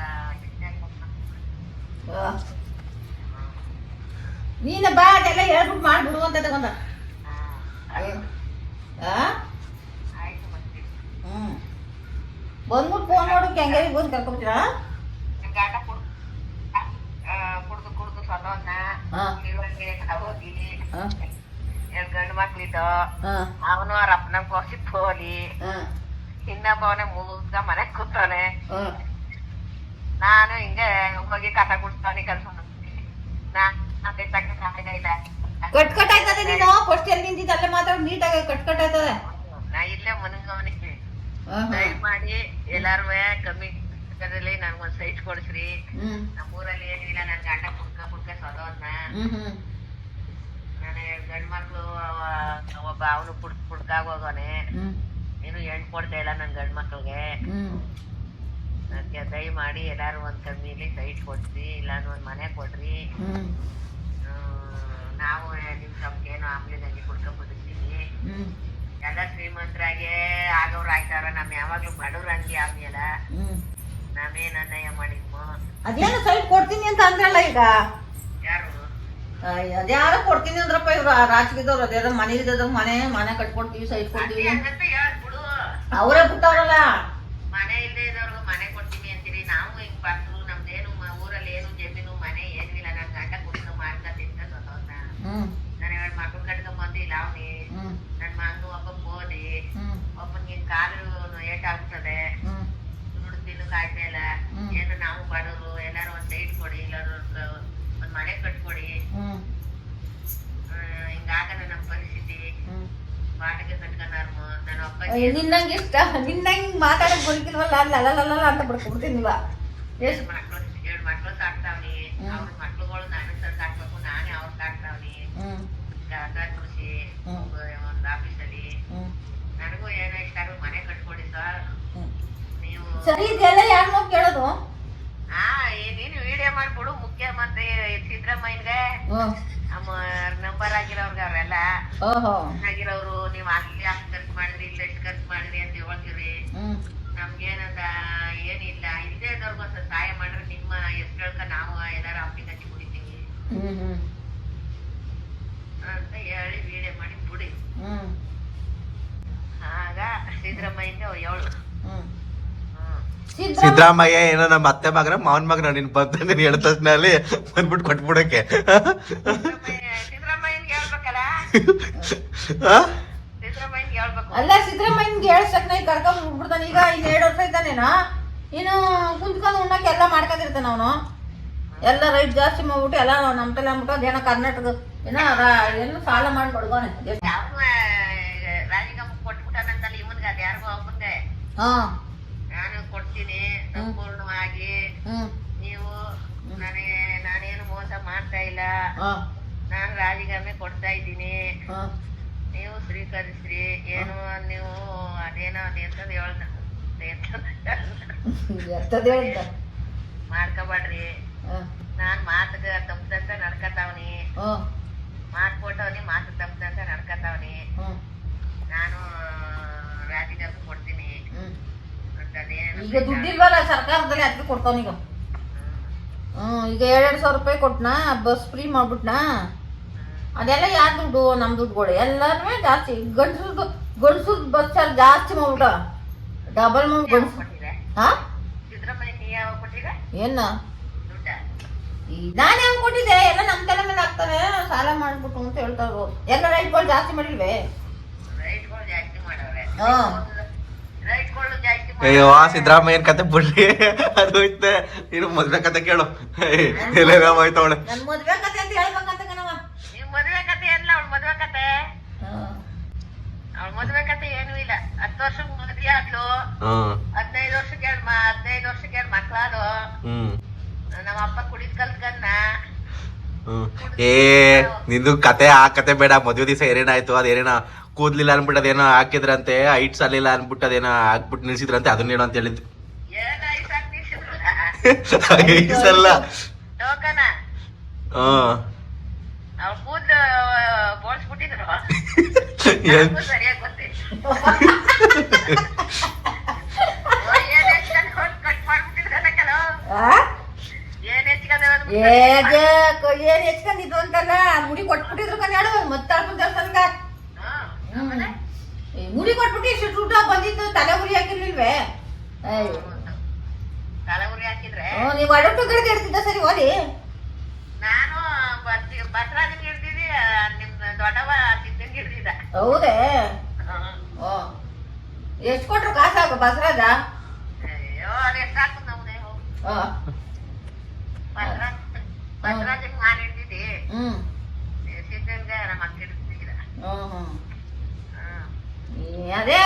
Speaker 1: ನೀನ ಬಾ ಅದೆಲ್ಲ ಹೇಳ್ಬಿಟ್ಟು ಮಾಡ್ಬಿಡು ಅಂತ ತಗೊಂಡ
Speaker 8: ಆಯ್ತು ಬರ್ತೀನಿ.
Speaker 1: ಹ್ಮ್ ಬಂದ್ಬಿಟ್ಟು ಫೋನ್ ಮಾಡು ಕೆಂಗೇರಿಗೆ ಬಂದು ಕರ್ಕೊಂಡ್ಬಿಟ್ರಾ
Speaker 8: ನನ್ ಗಂಡ ಕುಡ್ದು ಸೊದವನ್ನ ಇರುವಂಗೆ ಹೋಗಿ ಎರಡು ಗಂಡು ಮಕ್ಳಿದ್ದು ಅವನು ಅವ್ರ ಅಪ್ಪನ ಕೋಸಿ ಹೋಲಿ ಇನ್ನೊಬ್ಬವನೇ ಮುಗ್ದ ಮನೆಗ್ ಕೂತವನೆ. ನಾನು ಹಿಂಗೆ ಹೋಗಿ ಕಸ ಕುಡ್ತಾವನಿ ಕೆಲಸ ಮಾಡ್ತೀನಿ.
Speaker 1: ಕಟ್ ಆಯ್ತದೆ ನೀನು ಫಸ್ಟ್ ಎಲ್ಲಿ ನಿಂತಿದ್ದ ಅಲ್ಲೇ ಮಾತ್ರ ನೀಟಾಗಿ ಕಟ್ ಆಯ್ತದೆ.
Speaker 8: ನಾ ಇಲ್ಲೇ ಮನಗವನಿಗೆ ದಯಮಾಡಿ ಎಲ್ಲಾರು ಕಮ್ಮಿ ನನ್ಗೊಂದ್ ಸೈಟ್ ಕೊಡ್ಸ್ರಿ. ನಮ್ಮೂರಲ್ಲಿ ಏನಿಲ್ಲ ನನ್ ಗಂಡ ಕುಡ್ಕ ಸೊದವನ್ನ. ನಾನು ಗಂಡ್ ಮಕ್ಳು ಒಬ್ಬ ಅವನು ಕುಡ್ಕಾಗ ಹೋಗೋನೆ. ನೀನು ಹೆಣ್ ಕೊಡ್ತಾ ಇಲ್ಲ ನನ್ ಗಂಡ್ ಮಕ್ಳಿಗೆ. ಅದಕ್ಕೆ ದಯಮಾಡಿ ಎಲ್ಲಾರು ಒಂದ್ ಕಮ್ಮಿಲಿ ಸೈಟ್ ಕೊಡ್ರಿ, ಇಲ್ಲಾಂದ್ರೆ ಒಂದ್ ಮನೆ ಕೊಡ್ರಿ. ನಾವು ನಿಮ್ ತಮ್ಗೇನು ಆಮ್ಲಿದಂಗೆ ಕುಡ್ಕೊಂಡ್ ಬದುಕ್ತೀವಿ. ಎಲ್ಲ ಶ್ರೀಮಂತರಾಗೆ ಆಗೋರು ಆಯ್ತಾರ, ನಮ್ ಯಾವಾಗ್ಲೂ ಬಡವ್ರ ಹಂಗೆ ಆಗ್ಲಿಲ್ಲ. ನಾವೇನ್ ಅನ್ಯಾಯ ಮಾಡಿದ್ಮೋ.
Speaker 1: ಅದೇನು ಸೈಟ್ ಕೊಡ್ತೀನಿ ಅಂತ ಅಂದ್ರಲ್ಲ ಈಗ.
Speaker 8: ಯಾರು
Speaker 1: ಅದ್ಯಾರೋ ಕೊಡ್ತೀನಿ ಅಂದ್ರಪ್ಪ ಇವ್ರು ರಾಜಕೀಯದವ್ರು. ಅದೇನೋ ಮನೆ ಇದ್ದದ ಮನೆ ಕಟ್ಕೊಡ್ತೀವಿ ಸೈಟ್ ಕೊಡ್ತೀವಿ
Speaker 8: ಹಂಗಂತ ಹೇಳ್ಬಿಡು.
Speaker 1: ಅವರೇ ಬಿಟ್ಟವ್ರಲ್ಲ.
Speaker 8: ಮನೆ ಇಲ್ಲದೆ ಇದ್ದವ್ರಿಗೂ ಮನೆ ಕೊಡ್ತೀವಿ ಅಂತೀರಿ. ನಾವು ಹಿಂಗ್ ಬರ್ತರು ನಮ್ದೇನು ಊರಲ್ಲಿ ಏನು ಜಮೀನು ಮನೆ ಏನು ಇಲ್ಲ. ನನ್ ಗಂಡ ಕುಡ್ದು ಮಾಡ್ಕ ತಿಂತ ಸೊತವನ್ನ. ನಾನು 2 ಮಕ್ಳು ಕಟ್ಕೊಂಬಂದು ಇಲ್ಲ ಅವನಿ. ನನ್ ಮಗನು ಒಬ್ಬ ಓದಿ ಒಬ್ಬನಿಗೆ ಕಾಲು ಏಟಾಗ್ತದೆ. ದುಡ್ಡು ಕಾಯ್ತಾ ಇಲ್ಲ. ಏನು ನಾವು ಬಡವರು ಎಲ್ಲಾರು ಒಂದ್ ಸೈಡ್ ಕೊಡಿ, ಎಲ್ಲಾರು ಒಂದ್ ಮನೆ ಕಟ್ಕೊಡಿ. ಹಿಂಗಾಗಲ್ಲ ನಮ್ ಪರಿಸ್ಥಿತಿ. ಬಾಡಿಗೆ ಕಟ್ಕೊಂಡಾರು ನನ್ನ ಒಬ್ಬ
Speaker 1: ನಿನ್ನಂಗೆ ಇಷ್ಟ ನಿನ್ನಂಗ್ ಮಾತಾಡಕ್ ಬದುಕಿಲ್ವಲ್ಲ ಅಲ್ಲ ಅಂತ ಬಿಡ್ಕೊಡ್ತೀನಿಲ್ವ.
Speaker 8: ಎರಡು ಮಕ್ಳು ಸಾಕ್ತಾವ್ನಿ. ಅವ್ರ ಮಕ್ಳುಗಳು ನಾನು ಸಾಕ್ಬೇಕು, ನಾನೇ ಅವ್ರು ಸಾಕ್ತಾವ್ನಿ. ಕಸ ಗುಡಿಸಿ ಒಂದ್ ಆಫೀಸಲ್ಲಿ ನನಗೂ ಏನೋ ಇಷ್ಟ ಆಗ ಮನೆ ಕಟ್ಕೊಡಿ ಸರ್. ನೀವು
Speaker 1: ಸರಿ ಇದೆಲ್ಲ ಯಾರು ನಾವು ಕೇಳೋದು?
Speaker 8: ನೀನು ವಿಡಿಯೋ ಮಾಡ್ಬಿಡು. ಮುಖ್ಯಮಂತ್ರಿ ಸಿದ್ದರಾಮಯ್ಯನ್ಗೆ ನಂಬರ್ ಆಗಿರೋರ್ಗ ಅವ್ರೆಲ್ಲ ಆಗಿರೋರು. ನೀವ್ ಅಲ್ಲಿ ಅಷ್ಟು ಖರ್ಚು ಮಾಡಿದ್ರಿ, ಇಲ್ಲಿ ಎಷ್ಟು ಖರ್ಚು ಮಾಡಿದ್ರಿ ಅಂತ ಹೇಳ್ತೀರಿ. ನಮ್ಗೇನಂದ ಏನಿಲ್ಲ, ಇಲ್ಲೇ ಇದ್ದವ್ರಿಗೂ ಒಂದ್ಸಲ ಸಹಾಯ ಮಾಡ್ರಿ. ನಿಮ್ಮ ಹೆಸರು ಹೇಳ್ಕ ನಾವು ಏನಾರು ಅಪ್ಪಿ ಕಟ್ಟಿ ಕುಡಿತೀವಿ ಅಂತ ಹೇಳಿ ವಿಡಿಯೋ ಮಾಡಿ ಬಿಡಿ. ಆಗ ಸಿದ್ದರಾಮಯ್ಯಂಗೆ ಹೇಳು.
Speaker 5: ಸಿದ್ದರಾಮಯ್ಯ ಏನೋ ನಮ್ಮ ಅತ್ತೆ ಮಗನ ಮಾವನ್ ಮಗನ ನೀನ್ ಬಂದ ನೀನ್ ಹೇಳಿದ ತಕ್ಷಣ ಅಲ್ಲಿ ಬಂದ್ಬಿಟ್ಟು ಕೊಟ್ಬಿಡಕ್ಕೆ.
Speaker 8: ಸಿದ್ದರಾಮಯ್ಯನ್ಗೆ ಹೇಳ್ಬೇಕಲ್ಲ. ಸಿದ್ದರಾಮಯ್ಯನ್ಗೆ ಹೇಳ್ಬೇಕು.
Speaker 1: ಅಲ್ಲ ಸಿದ್ದರಾಮಯ್ಯನ್ಗೆ ಹೇಳ್ಸಕ್ ನಾ ಕರ್ಕೊಂಡ್ ಬಿಡ್ತಾನ. ಈಗ 2 ವರ್ಷ ಇದ್ದಾನೇನಾ ಇನ್ನು ಕುಂತ್ಕೊಂಡು ಉಣ್ಣಕ್ಕೆ ಎಲ್ಲ ಮಾಡ್ಕೊಂಡಿರ್ತಾನ ಅವನು. ಎಲ್ಲ ರೈಟ್ ಜಾಸ್ತಿ ಮಾಡ್ಬಿಟ್ಟು ಎಲ್ಲ ನಮ್ ತಲೆ ಅಂದ್ಬಿಟ್ಟು ಅದೇನೋ ಕರ್ನಾಟಕ ಏನು ಸಾಲ ಮಾಡಿ ಕೊಡ್ಗೋನೆ.
Speaker 8: ರಾಜೀನಾಮೆ ಕೊಟ್ಬಿಟ್ಟಾನಂತಲ್ಲ ಇವನ್ಗೆ, ಅದ್ ಯಾರಿಗೋ ಒಬ್ಬನ್ಗೆ. ನಾನು ಕೊಡ್ತೀನಿ ಸಂಪೂರ್ಣವಾಗಿ. ನೀವು ನಾನೇನು ಮೋಸ ಮಾಡ್ತಾ ಇಲ್ಲ. ನಾನು ರಾಜೀನಾಮೆ ಕೊಡ್ತಾ ಇದ್ದೀನಿ. ನೀವು ಸ್ವೀಕರಿಸ್ರಿ. ಏನು ನೀವು ಅದೇನೋ ಎಂತದ್ ಹೇಳ್ದ ಮಾಡ್ಕೋಬೇಡ್ರಿ. ನಾನ್ ಮಾತಗ ತಪ್ಪದಂತ ನಡ್ಕತಾವ್ನಿ. ಮಾತ್ಕೊಟ್ಟವ್ನಿ ಮಾತು ತಪ್ಪದಂತ ನಡ್ಕತಾವ್ನಿ. ನಾನು ರಾಜೀನಾಮೆ ಕೊಡ್ತೀನಿ.
Speaker 1: ಈಗ ದುಡ್ಡಿಲ್ವಲ್ಲ ಸರ್ಕಾರದಲ್ಲಿ ಅದಕ್ಕೆ ಕೊಡ್ತಾವನೀಗ. ಈಗ 2,000 ರೂಪಾಯಿ ಕೊಟ್ನಾ, ಬಸ್ ಫ್ರೀ ಮಾಡ್ಬಿಟ್ನಾ. ಅದೆಲ್ಲ ಯಾರ ದುಡ್ಡು? ನಮ್ ದುಡ್ಡುಗಳು ಎಲ್ಲಾನು ಜಾಸ್ತಿ. ಗಂಡಸು ಬಸ್ ಚಾರ್ಜ್ ಜಾಸ್ತಿ ಮಾಡ್ಬಿಟ್ಟ, ಡಬಲ್ ಮಾಡ್ಬಿಟ್ಟು. ಏನ ನಾನೇ ಹಂಗ್ ಕೊಟ್ಟಿದ್ದೆ? ಎಲ್ಲ ನಮ್ ತಲೆ ಮೇಲೆ ಹಾಕ್ತಾರೆ, ಸಾಲ ಮಾಡ್ಬಿಟ್ಟು ಅಂತ ಹೇಳ್ತಾರು. ಎಲ್ಲ ರೈಟ್ಗಳು ಜಾಸ್ತಿ ಮಾಡಿಲ್ವೇ?
Speaker 5: ಅಯ್ಯೋ ಸಿದ್ದರಾಮಯ್ಯನ ಕತೆ ಬಿಡ್ರಿ, ಅದು ಹೋಯ್ತೆ. ನೀನು ಮದ್ವೆ ಕತೆ ಕೇಳು. ಹೋಯ್ತವಳೆ
Speaker 1: ನನ್ ಮದ್ವೆ ಕತೆ ಅಂತ ಹೇಳ್ಬೇಕಂತ ಕಣವ.
Speaker 8: ನಿಮ್ ಮದ್ವೆ ಕತೆ ಎಲ್ಲ ಅವ್ಳ ಮದ್ವೆ ಕತೆ. ಅವ್ಳ ಮದ್ವೆ ಕತೆ ಏನು ಇಲ್ಲ. 10 ವರ್ಷಕ್ಕೆ ಮದ್ವೆ ಆದ್ಲು. 15 ವರ್ಷಕ್ಕೆ 2 ಮಕ್ಳಾದು. ನಮ್ಮ ಅಪ್ಪ ಕುಡಿದ್ ಕಲ್ತ್ಕನ್ನ.
Speaker 5: ನಿಂದು ಕತೆ ಆ ಕತೆ ಬೇಡ. ಮದ್ವೆ ದಿವಸ ಏನೇನಾಯ್ತು ಅದೇನೇನ ಕೂದ್ಲಿಲ್ಲ ಅನ್ಬಿಟ್ಟು ಅದೇನೋ ಹಾಕಿದ್ರಂತೆ, ಹೈಟ್ಸ್ ಅಲ್ಲಿಲ್ಲ ಅನ್ಬಿಟ್ಟು ಅದೇನೋ ಹಾಕ್ಬಿಟ್ಟು ನಿಲ್ಸಿದ್ರಂತೆ. ಅದನ್ನೇನೋ ಅಂತ ಹೇಳಿದ್ದು. ಐಸಲ್ಲ
Speaker 8: ಟೋಕನ ಅವ್ರ ಕೂದ್ಲು ಬೋಳ್ಸ್ಬಿಟ್ಟಿದ್ರು. ಸರಿಯಾಗಿ ಗೊತ್ತಿಲ್ಲ.
Speaker 1: ಏನ್ ಹೆಚ್ಕೊಂಡಿದ್ದು ಅಂತಲ್ಲ ಮುಡಿ ಕೊಟ್ಬಿಟ್ಟಿದ್ರು ಕನ್ಯಾಡು ಮತ್ತಾಳ್ಕೊಂಡ್ ದೇವಸ್ಥಾನಕ್ಕ ಮುಡಿ ಕೊಟ್ಬಿಟ್ಟು ಇಷ್ಟು ಊಟ ಬಂದಿದ್ದು ತಲೆ ಉರಿ ಹಾಕಿರ್ಲಿಲ್ವೇ
Speaker 8: ತಲೆ ಉರಿ ಹಾಕಿದ್ರೆ
Speaker 1: ನೀವ್ ಅಡಟುಗಳಿಗೆ ಇರ್ತಿದ್ದ ಸರಿ ಓದಿ
Speaker 8: ನಾನು ಬಸರಾಜನ್ ಹಿಡ್ದಿದ್ದಿ ನಿಮ್ ದೊಡ್ಡವ ಸಿದ್ದನ್ ಹಿಡ್ದಿದ್ದ.
Speaker 1: ಹೌದೇ ಎಷ್ಟ್ ಕೊಟ್ರು ಕಾಸಾಗ ಬಸರಾಜ
Speaker 8: ಅಯ್ಯೋ ಅದು ಎಷ್ಟು ಹಾಕುದ್ ನಮ್ದೆ ಬಸರಾಜನ್ ನಾನು ಹಿಡ್ದಿದ್ದಿ ಸಿದ್ದನ್ಗೆ ನಮ್ಮ ಅಕ್ಕ ಹಿಡ್ದಿದ್ದ.
Speaker 1: ಅದೇ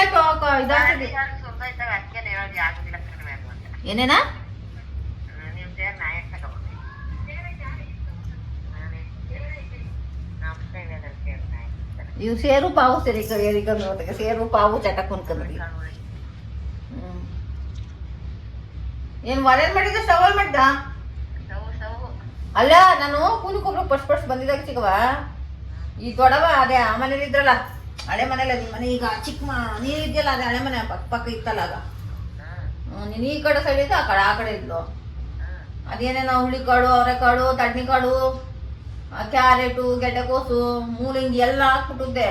Speaker 1: ಇದಾಗ್ತದೆ
Speaker 8: ಸುರ್ದೈತಾಗ ಅಕ್ಕೇನೆ ಹೇಳೋದು ಆಗುದಿಲ್ಲ ಕಡಿಮೆ ಅಂತ
Speaker 1: ಏನೇನ
Speaker 8: ನಿಮ್ ಸೇರ್ ನಾ ಎಷ್ಟು ತಗೊಂಡೆ
Speaker 1: ಇವ್ ಸೇರು ಪಾವು ಸರಿ ಕರಿಕೊಂಡು ಸೇರು ಪಾವು ಚಟಕ್ ಹೊಂದ್ಕೊಂಡ್ರಿ ಏನ್ ಒಲೆನ್ ಮಾಡಿದ ಸ್ಟವಲ್ ಮಾಡಿದ ಅಲ್ಲ ನಾನು ಕೂಲಿಕೊಬ್ರು ಫಸ್ಟ್ ಬಂದಿದಾಗ ಚಿಕ್ಕವ ಈ ದೊಡವ ಅದೇ ಆ ಮನೇಲಿ ಇದ್ರಲ್ಲ ಹಳೆ ಮನೇಲಿ ಮನೆ ಈಗ ಚಿಕ್ಕ ನೀರ್ ಇದೆಯಲ್ಲ ಅದೇ ಹಳೆ ಮನೆ ಪಕ್ಕ ಇತ್ತಲ್ಲ ಆಗ ನೀನ್ ಈ ಕಡೆ ಸೈಡ್ ಇದ್ದು ಆ ಕಡೆ ಇದ್ಲು ಅದೇನೇನೋ ಹುಳಿಕಾಳು ಅವರೆಕಾಳು ತಡ್ನಿಕಾಳು ಕ್ಯಾರೆಟು ಗೆಡ್ಡೆಕೋಸು ಮೂಲಂಗಿ ಎಲ್ಲ ಹಾಕ್ಬಿಟ್ಟಿದ್ದೆ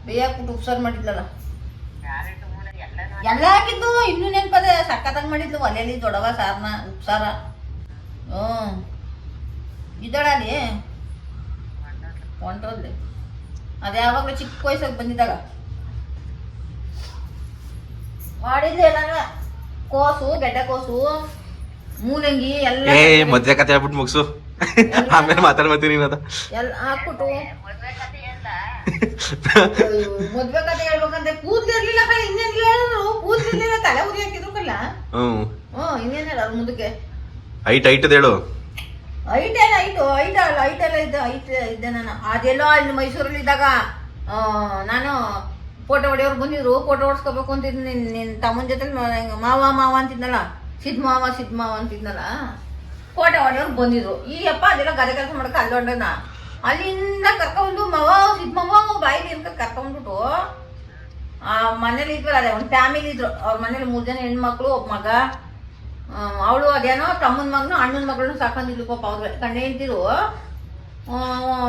Speaker 1: ಬೇಯಾಕ್ಬಿಟ್ಟು ಉಪ್ಸಾರು ಮಾಡಿದ್ಲಲ್ಲ ಎಲ್ಲ ಹಾಕಿದ್ದು ಇನ್ನೂ ನೆನ್ಪದೆ ಸಕ್ಕತ್ತಾಗಿ ಮಾಡಿದ್ಲು ಒಲೆಯಲ್ಲಿ ದೊಡವ ಸಾರ್ನ ಉಪ್ಸಾರ ಇದ್ದಾಳಲ್ಲಿ ಹೊಂಟೋದ್ಲಿ ಅದೇ ಯಾವಾಗಲೂ ಚಿಕ್ಕ ವಯಸ್ಸಾಗಿ ಬಂದಿದ್ದಾಗ ಮಾಡಿದ್ದೆ ಎಲ್ಲ ಕೋಸು ಗೆಡ್ಡೆಕೋಸು ಮೂಲಂಗಿ ಎಲ್ಲ
Speaker 5: ಮದ್ವೆ ಕತೆ ಹೇಳ್ಬಿಟ್ಟು ಮುಗಿಸು ಆಮೇಲೆ ಮಾತಾಡ್ಬತ್ತೀನಿ ಅದ
Speaker 1: ಎಲ್ಲ ಹಾಕ್ಬಿಟ್ಟು
Speaker 8: ಮದ್ವೆ ಕತೆ ಎಲ್ಲ
Speaker 1: ಮದ್ವೆ ಕತೆ ಹೇಳ್ಬೇಕಂದ್ರೆ ಕೂದ್ಲಿರ್ಲಿಲ್ಲ ಕಣ ಇನ್ನೇನಿಲ್ಲ ಕೂದ್ಲಿರ್ಲಿಲ್ಲ ತಲೆ ಉರಿ ಹಾಕಿದ್ರು ಕಲ್ಲ ಇನ್ನೇನಿಲ್ಲ ಅವ್ರ ಮುಂದಕ್ಕೆ
Speaker 5: ಐಟ್ ಹೇಳು
Speaker 1: ಇದ್ದೆ ನಾನು ಅದೆಲ್ಲೋ ಅಲ್ಲಿ ಮೈಸೂರಲ್ಲಿ ಇದ್ದಾಗ ನಾನು ಫೋಟೋ ಹೊಡೆಯವ್ರು ಬಂದಿದ್ರು ಫೋಟೋ ಹೊಡ್ಸ್ಕೋಬೇಕು ಅಂತಿದ್ ನಿನ್ ತಮ್ಮನ ಜೊತೆ ಮಾವ ಅಂತಿದ್ನಲ್ಲ ಸಿದ್ ಮಾವ ಅಂತಿದ್ನಲ್ಲ ಫೋಟೋ ಹೊಡೆಯವ್ರು ಬಂದಿದ್ರು ಈ ಅಪ್ಪ ಅದೆಲ್ಲ ಗದೆ ಕೆಲಸ ಮಾಡಕ್ಕೆ ಅಲ್ಲೊಂಡನ ಅಲ್ಲಿಂದ ಕರ್ಕೊಂಡು ಸಿದ್ ಮಾವ ಬಾಯಿಲಿ ಅಂತ ಕರ್ಕೊಂಡ್ಬಿಟ್ಟು ಆ ಮನೇಲಿ ಇದ್ವಲ್ಲ ಅದೇ ಒಂದು ಫ್ಯಾಮಿಲಿ ಇದ್ರು ಅವ್ರ ಮನೇಲಿ 3 ಜನ ಹೆಣ್ಮಕ್ಳು ಒಬ್ಬ ಮಗ ಅವಳು ಅದೇನೋ ತಮ್ಮನ ಮಗನು ಅಣ್ಣನ ಮಗಳನ್ನ ಸಾಕೊಂಡಿದ್ಲು ಪಾಪ ಅವ್ರಿಗೆ ಗಂಡ ಹೆಂಡ್ತಿರು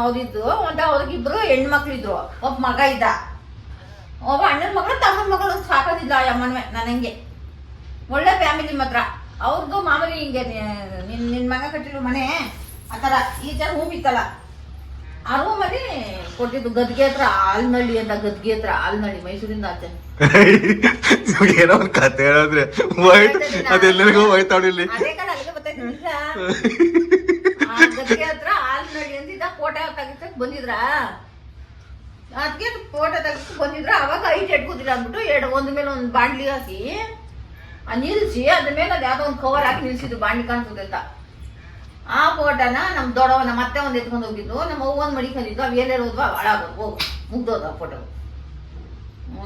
Speaker 1: ಅವ್ರಿದ್ದು ಅಂತ ಅವ್ರಿಗಿಬ್ರು ಹೆಣ್ಮಕ್ಳಿದ್ರು ಒಬ್ಬ ಮಗ ಇದ್ದ ಒಬ್ಬ ಅಣ್ಣನ ಮಗಳು ತಮ್ಮನ ಮಗಳು ಸಾಕೊಂಡಿದ್ದ ಆ ಅಮ್ಮನವೇ ನನಗೆ ಒಳ್ಳೆ ಫ್ಯಾಮಿಲಿ ಮಾತ್ರ ಅವ್ರದ್ದು ಮಾಮೂಲಿ ಹಿಂಗೆ ನಿನ್ ಮಗ ಕಟ್ಟಿರೋ ಮನೆ ಆ ಥರ ಈ ಥರ ರೂಮ್ ಇತ್ತಲ್ಲ ಆ ರೂಮಲ್ಲಿ ಕೊಟ್ಟಿದ್ದು ಗದ್ಗೆ ಹತ್ರ ಆಲ್ನಳ್ಳಿ ಅಂತ ಗದ್ಗೆ ಹತ್ರ ಆಲ್ನಳ್ಳಿ ಮೈಸೂರಿಂದ ಆಚೆ
Speaker 5: ಏನೋ ಒಂದು ಕತೆ ಹೇಳಿದ್ರೆ ಅದೆಲ್ಲರಿಗೂ ಹೋಯ್ತಾವಳಿ
Speaker 1: ಅದೇ ಕಡೆ ಅಲ್ಲಿಗೆ ಬರ್ತಾಯಿದ್ದಿಲ್ಲ ಗದ್ಗೆ ಹತ್ರ ಆಲ್ನಳ್ಳಿ ಅಂತಿದ್ದ ಫೋಟೋ ತೆಗಿಸಕ್ ಬಂದಿದ್ರ ಅದಕ್ಕೆ ಫೋಟೋ ತೆಗಿಸಕ್ ಬಂದಿದ್ರ ಅವಾಗ ಐಟ್ ಎಟ್ಕೋದಿಲ್ಲ ಅಂದ್ಬಿಟ್ಟು ಒಂದ್ ಮೇಲೆ ಒಂದು ಬಾಂಡ್ಲಿ ಹಾಕಿ ನಿಲ್ಸಿ ಅದ್ರ ಮೇಲೆ ಅದು ಯಾವ್ದೋ ಒಂದು ಕವರ್ ಹಾಕಿ ನಿಲ್ಸಿದ್ರು ಬಾಂಡ್ಲಿ ಕಾಣಿಸ್ತದೆ ಅಂತ ಆ ಫೋಟೋನ ನಮ್ ದೊಡ್ಡವ ನಮ್ಮ ಅತ್ತೆ ಒಂದ್ ಎತ್ಕೊಂಡು ಹೋಗಿದ್ದು ನಮ್ಮ ಅವ್ವ ಒಂದ್ ಮಡಿಕೊಂಡಿದ್ದು ಅವ್ ಎಲ್ಲೇ ಹೋದ್ವಾ ಹಾಳಾಗೋದು ಹೋಗು ಮುಗ್ದೋದ ಫೋಟೋ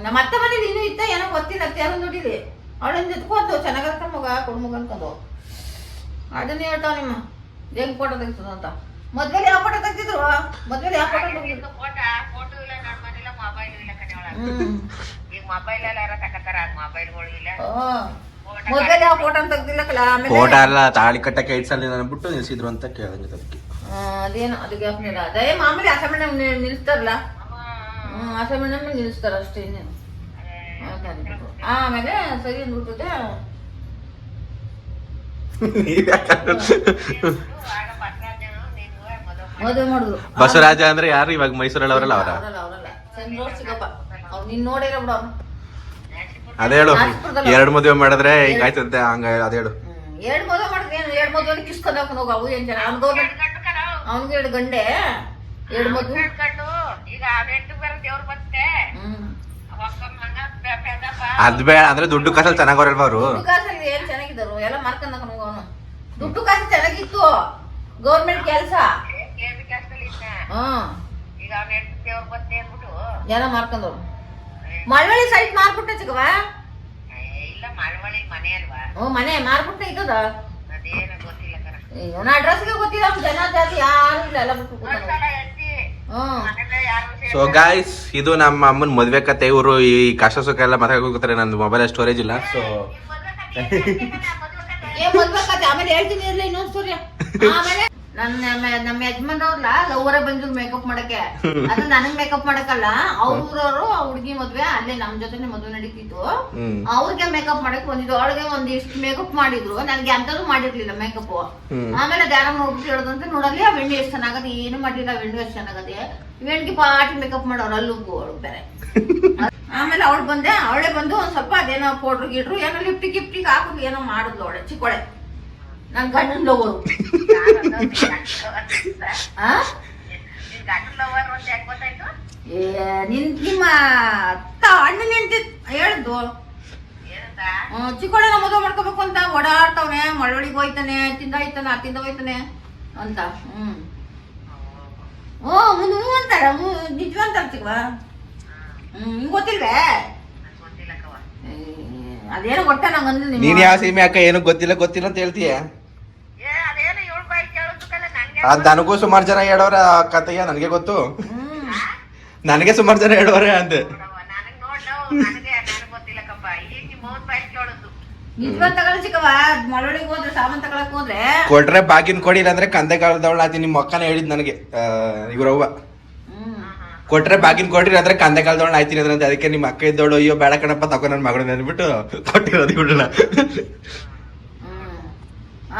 Speaker 1: ನಮ್ಮ ಅತ್ತೆ ಮನೇಲಿ ಇನ್ನೂ ಇತ್ತ ಏನೋ ಗೊತ್ತಿಲ್ಲ ಅತ್ತೆ ಯಾರು ನೋಡಿಲಿ ಅವಳನ್ನ ಎತ್ಕೊಂಡು ಚೆನ್ನಾಗತ್ತ ಮಗ ಕೊಡ್ಮಗ ಅನ್ಕೊಂಡು ಅದನ್ನೇ ಹೇಳ್ತಾವ ನಿಮ್ಮ ಹೆಂಗ್ ಫೋಟೋ ತೆಗಿತದ ಅಂತ ಮದ್ವೆಲಿ ಯಾವ ಫೋಟೋ ತೆಗ್ದಿದ್ರು ಮದ್ವೆಲಿ ಯಾವ ಫೋಟೋ ತೆಗ್ದಿದ್ರು
Speaker 8: ಫೋಟೋ ಇಲ್ಲ ನನ್ ಮನೇಲಿ ಮೊಬೈಲ್ ಇಲ್ಲ ಕಣೆ ಒಳಗೆ ಈಗ ಮೊಬೈಲ್ ಎಲ್ಲ ಯಾರ ತಕತಾರ ಮೊಬೈಲ್ಗಳು ಇಲ್ಲ
Speaker 1: ಮದ್ವೆಲಿ ಯಾವ ಫೋಟೋ ತೆಗ್ದಿಲ್ಲಕಲ್ಲ ಆಮೇಲೆ
Speaker 5: ಫೋಟೋ ಅಲ್ಲ ತಾಳಿ ಕಟ್ಟಕ್ಕೆ 8 ಸಾಲ ಅಂದ್ಬಿಟ್ಟು ನಿಲ್ಸಿದ್ರು ಅಂತ ಕೇಳಿದ್ರೆ ಅದಕ್ಕೆ
Speaker 1: ಅದೇನು ಅದಕ್ಕೆ ಹಾಕ್ಲಿಲ್ಲ ಅದೇ ಮಾಮೂಲಿ ಅಸೆಂಬ್ಲಿ ನಿಲ್ಸ್ತಾರಲ್ಲ ಅಸೆಂಬ್ಲಿ ನಿಲ್ಲಿಸ್ತಾರ ಅಷ್ಟೇ ಇನ್ನೇನು ಆಮೇಲೆ ಸರಿ ಅಂದ್ಬಿಟ್ಟಿದೆ ಮದುವೆ ಮಾಡಿದ್ರು
Speaker 5: ಬಸವರಾಜ ಅಂದ್ರೆ ಯಾರು ಇವಾಗ ಮೈಸೂರಲ್ಲಿ ಅವರಲ್ಲ ಅವರ
Speaker 1: ಅವರಲ್ಲ ಚಂದ್ರೋಡ್ ಸಿಗಪ್ಪ ಅವ್ರು ನೀನ್ ನೋಡಿರ ಬಿಡು ಅವ್ರು
Speaker 5: ಅದೇ ಹೇಳು 2 ಮದುವೆ ಮಾಡಿದ್ರೆ ಈಗ ಆಯ್ತಂತೆ ಹಂಗ ಅದೇ ಹೇಳು
Speaker 1: 2 ಮದುವೆ ಮಾಡಿದ್ರೆ ಏನು 2 ಮದುವೆ ಕಿಸ್ಕೊಂಡ್ ಹಾಕೊಂಡು ಹೋಗ ಅವು ಏನ್ ಜನ ಅವ್ನಿಗೆ 2 ಗಂಡೆ 2 ಮದುವೆ
Speaker 8: ಈಗ ರೆಂಟ್ ಬೇರೆ ದೇವ್ರು ಬರುತ್ತೆ
Speaker 5: ಅದ್ ಬೇಡ ಅಂದ್ರೆ ದುಡ್ಡು ಕಾಸಲ್ಲಿ ಚೆನ್ನಾಗವ್ರಲ್ವ ಅವರು
Speaker 1: ದುಡ್ಡು ಕಾಸಲ್ಲಿ ಏನ್ ಚೆನ್ನಾಗಿದ್ರು ಎಲ್ಲ ಮಾರ್ಕೊಂಡ್ ಹಾಕೊಂಡು ಹೋಗೋನು ದುಡ್ಡು ಕಾಸು ಚೆನ್ನಾಗಿತ್ತು ಗೌರ್ಮೆಂಟ್ ಕೆಲಸ
Speaker 8: ಈಗ ರೆಂಟ್ ದೇವ್ರು ಬರುತ್ತೆ ಅಂದ್ಬಿಟ್ಟು
Speaker 1: ಎಲ್ಲ ಮಾರ್ಕೊಂಡವ್ರು ಮಳವಳ್ಳಿ ಸೈಟ್ ಮಾರ್ಬಿಟ್ಟೆ ಚಿಕ್ಕವ
Speaker 8: ಇಲ್ಲ ಮಳವಳ್ಳಿ ಮನೆ ಅಲ್ವಾ
Speaker 1: ಮನೆ ಮಾರ್ಬಿಟ್ಟೆ ಇದ್ದದ
Speaker 8: ಅದೇನು ಗೊತ್ತಿಲ್ಲ ಕಣ
Speaker 1: ಇವನ ಅಡ್ರೆಸ್ಗೆ ಗೊತ್ತಿಲ್ಲ ಜನ ಜಾತಿ ಯಾರು ಇಲ್ಲ ಎಲ್ಲ ಬಿಟ್ಟು
Speaker 5: ಸೊ ಗಾಯ್ಸ್ ಇದು ನಮ್ಮ ಅಮ್ಮನ ಮದ್ವೆ ಕತೆ. ಇವರು ಈ ಕಷ್ಟ ಸುಖ ಎಲ್ಲ ಮಾತಾಡ್ಕೋತಾರೆ. ನಂದು ಮೊಬೈಲ್ ಸ್ಟೋರೇಜ್ ಇಲ್ಲ. ಸೊ
Speaker 1: ಆಮೇಲೆ ಹೇಳ್ತೀನಿ ಇರ್ಲಿ ಇನ್ನೊಂದು ಸ್ಟೋರಿ ಆಮೇಲೆ ನಮ್ಮ ಯಜಮಾನ್ರವ್ರಲ್ಲ ಲವ್ವರ ಬಂದ್ರು ಮೇಕಪ್ ಮಾಡಕ್ಕೆ. ಅದು ನನಗ್ ಮೇಕಪ್ ಮಾಡಕ್ಕಲ್ಲ, ಅವ್ರ ಊರವರು ಹುಡುಗಿ ಮದ್ವೆ ಅಲ್ಲೇ ನಮ್ ಜೊತೆನೆ ಮದ್ವೆ ನಡೀತಿತ್ತು. ಅವ್ರಿಗೆ ಮೇಕಪ್ ಮಾಡಕ್ ಬಂದಿದ್ದು. ಅವಳಿಗೆ ಒಂದಿಷ್ಟು ಮೇಕಪ್ ಮಾಡಿದ್ರು, ನನ್ಗೆ ಅಂತದ್ದು ಮಾಡಿರ್ಲಿಲ್ಲ ಮೇಕಪ್. ಆಮೇಲೆ ಅದ್ ಯಾರೋ ನೋಡ್ಬಿಟ್ಟು ಹೇಳದಂತೆ, ನೋಡಲ್ಲಿ ಆ ವೆಣ್ಣೆ ಎಷ್ಟ್ ಚೆನ್ನಾಗದೆ, ಏನು ಮಾಡ್ಲಿಲ್ಲ, ವೆಣ್ಣೆ ಎಷ್ಟ್ ಚೆನ್ನಾಗದೆ, ವೆಣ್ಣಿಗೆ ಪಾಟಿ ಮೇಕಪ್ ಮಾಡೋರು ಅಲ್ಲೂ ಅವಳು ಬೇರೆ. ಆಮೇಲೆ ಅವಳು ಬಂದೆ, ಅವಳೇ ಬಂದು ಒಂದ್ ಸ್ವಲ್ಪ ಅದೇನೋ ಪೌಡ್ರ್ ಗಿಡ್ರು ಏನೋ ಲಿಪ್ಟಿಗೆ ಹಾಕಿದ್ಲು, ಏನೋ ಮಾಡಿದ್ಲು ಅವಳೆ ಚಿಕ್ಕೋಳೆ. ನನ್ ಗಂಡನ್ ಲವರು. ನಿಮ್ಮ ಅಣ್ಣನ ಹೆಂಡತಿ ಹೇಳಿದ್ದು ಚಿಕ್ಕೋಳೆ ಮದುವೆ ಮಾಡ್ಕೋಬೇಕು ಅಂತ ಓಡಾಡ್ತಾವನೆ, ಮಳವಳಿಗೆ ಹೋಯ್ತಾನೆ, ತಿಂದ ಹೋಯ್ತಾನೆ ಅಂತ. ಮುಂದೆ ಅಂತಾರ, ನಿಜವಂತಾರ ಚಿಕ್ಕವ. ನಿಂಗ್ ಗೊತ್ತಿಲ್ವೇ? ಅದೇನೋ ಗೊತ್ತ ನಂಗೆ.
Speaker 5: ನೀನ್ ಯಾವ ಸೀಮೆ ಅಕ್ಕ ಏನು ಗೊತ್ತಿಲ್ಲ ಅಂತ ಹೇಳ್ತೀಯ? ಅದ್ ನನಗೂ ಸುಮಾರು ಜನ ಹೇಳೋರ ಕತೆಯ, ನನಗೆ ಗೊತ್ತು. ನನಗೆ ಸುಮಾರು ಜನ ಹೇಳೋರೆ ಅಂದೆ. ಕೊಟ್ರೆ ಬಾಗಿನ ಕೊಡಿಲ್ಲ ಅಂದ್ರೆ ಕಂದೆ ಕಾಲದವಳ ಆತಿ. ನಿಮ್ಮ ಅಕ್ಕನ ಹೇಳಿದ್ ನನಗೆ, ಇವ್ರವ್ವ ಕೊಟ್ರೆ ಬಾಗಿನ ಕೊಡ್ರಿ ಅಂದ್ರೆ ಕಂದೆ ಕಾಲದವಳ ಆಯ್ತೀನಿ ಅದ್ರಂತೆ. ಅದಕ್ಕೆ ನಿಮ್ಮ ಅಕ್ಕ ಇದ್ದವಳು ಅಯ್ಯೋ ಬೇಡ ಕಣಪ್ಪ ತಗೋ ನನ್ ಮಗಳನ್ನ ಅಂದ್ಬಿಟ್ಟು ಕೊಟ್ಟಿರೋದು ಇವಳನ್ನ.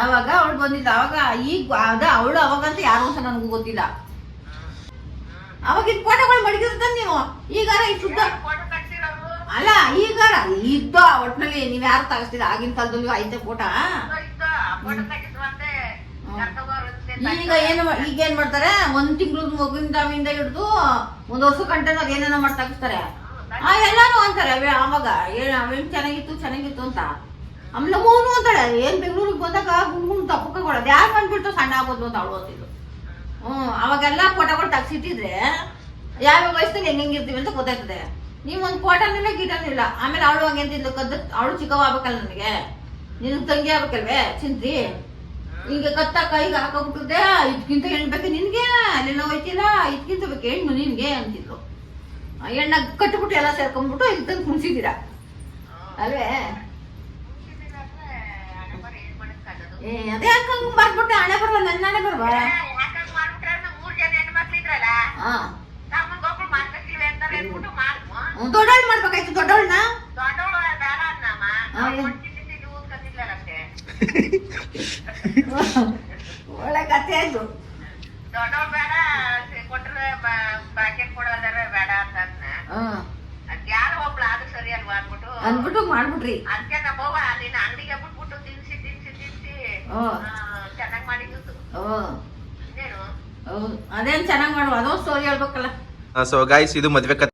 Speaker 1: ಅವಾಗ ಅವಳು ಬಂದಿದ್ದ. ಅವಾಗ ಈಗ ಅವಳು ಅವಾಗಂತ ಯಾರು ಅಂತ ನನಗೂ ಗೊತ್ತಿಲ್ಲ. ಅವಾಗ ಇದ್ ಫೋಟೋಗಳು ಮಡಗಿರ್ತಾನೆ ನೀವು. ಈಗಾರ ಇದ್ದ ಅಲ್ಲ, ಈಗಾರ ಇದ್ದ ಒಟ್ನಲ್ಲಿ ನೀವ್ ಯಾರು ತಗಸ್ತೀರ? ಆಗಿನ ಕಾಲದಲ್ಲಿ ಐತೆ ಫೋಟೋ. ಈಗೇನ್ ಮಾಡ್ತಾರೆ, ಒಂದ್ ತಿಂಗಳು ಮಗುವಿಂದ ಹಿಡಿದು ಒಂದ್ ವರ್ಷ ಕಂಟೆನೋ ಅದೇನೇನೋ ಮಾಡಿ ತಗಸ್ತಾರೆ. ಎಲ್ಲಾನು ಅಂತಾರೆ ಅವಾಗ ಚೆನ್ನಾಗಿತ್ತು ಅಂತ. ಆಮೇಲೆ ಮೂನು ಅಂತಾಳೆ, ಏನ್ ಬೆಂಗಳೂರಿಗೆ ಬಂದಾಗ ಗುಂಡು ತಪ್ಪಕೊಳ್ಳೋದು ಯಾರು ಬಂದ್ಬಿಟ್ಟು ಸಣ್ಣ ಆಗೋದು ಅಂತ ಅವಳು ಓದ್ತಿದ್ರು. ಅವಾಗೆಲ್ಲ ಫೋಟೋಗಳು ತಗ್ಸಿಟ್ಟಿದ್ರೆ ಯಾವ್ಯಾವ ವಯಸ್ಸಲ್ಲಿ ಹೆಂಗಿರ್ತೀವಿ ಅಂತ ಗೊತ್ತಾಯ್ತದೆ. ನೀವ್ ಒಂದ್ ಫೋಟೋನಿಲ್ಲ ಗಿಟನಿಲ್ಲ. ಆಮೇಲೆ ಅವಳು ಹಂಗೆಂತಿದ್ಲು, ಅವಳು ಚಿಕ್ಕವ ಆಗ್ಬೇಕಲ್ಲ ನನಗೆ, ನಿನ್ ತಂಗಿ ಆಗ್ಬೇಕಲ್ವೇ ಚಿಂತಿ, ಹಿಂಗೆ ಕತ್ತ ಕೈಗೆ ಹಾಕೋಬಿಟ್ಟಿದ್ದೆ. ಇದಕ್ಕಿಂತ ಹೆಣ್ಬೇಕು ನಿನ್ಗೆ, ಅಲ್ಲೆಲ್ಲ ಹೋಯ್ತಿಲ್ಲ, ಇದಕ್ಕಿಂತ ಬೇಕು ಹೆಣ್ಣು ನಿನ್ಗೆ ಅಂತಿದ್ರು. ಹೆಣ್ಣ ಕಟ್ಬಿಟ್ಟು ಎಲ್ಲ ಸೇರ್ಕೊಂಡ್ಬಿಟ್ಟು ಇಲ್ಲಿ ತಂದು ಕುಣಿಸಿದ್ದೀರಾ ಅಲ್ವೇ? ಅದೇ ಹಂಗ ಮಾಡ್ಬಿಟ್ಟೆ. ಹಣೆ ಬರುವ, ನನ್ನ ಹಣೆ ಬರುವ. ದೊಡ್ಡವಳು ಮಾಡ್ಬೇಕಾಯ್ತು. ದೊಡ್ಡವಳನ್ನ ಒಳ್ಳೆ ಕಥೆ ಅದು.
Speaker 8: ದೊಡ್ಡವ್ರು ಬೇಡ ಕೊಟ್ರೆ ಬಾಕಿ ಕೊಡೋದಾರ ಬೇಡ ಅಂತ ಯಾರೋ ಒಬ್ಳು ಅದು ಸರಿ ಅಲ್ವಾ
Speaker 1: ಅಂದ್ಬಿಟ್ಟು ಮಾಡ್ಬಿಟ್ರಿ.
Speaker 8: ಅದಕ್ಕೆ ನಮ್ಮವ್ವ ನೀನ್ ಅಂಗಡಿಗೆ ಬಿಟ್ಬಿಟ್ಟು ತಿನ್ಸಿ ಚೆನ್ನಾಗ್ ಮಾಡಿದ್ದು.
Speaker 1: ಅದೇನ್ ಚೆನ್ನಾಗ್ ಮಾಡುವ, ಅದೋ ಸ್ಟೋರಿ ಹೇಳ್ಬೇಕಲ್ಲ.
Speaker 5: ಸೊ ಗೈಸ್, ಇದು ಮದ್ವೆ ಕಥೆ.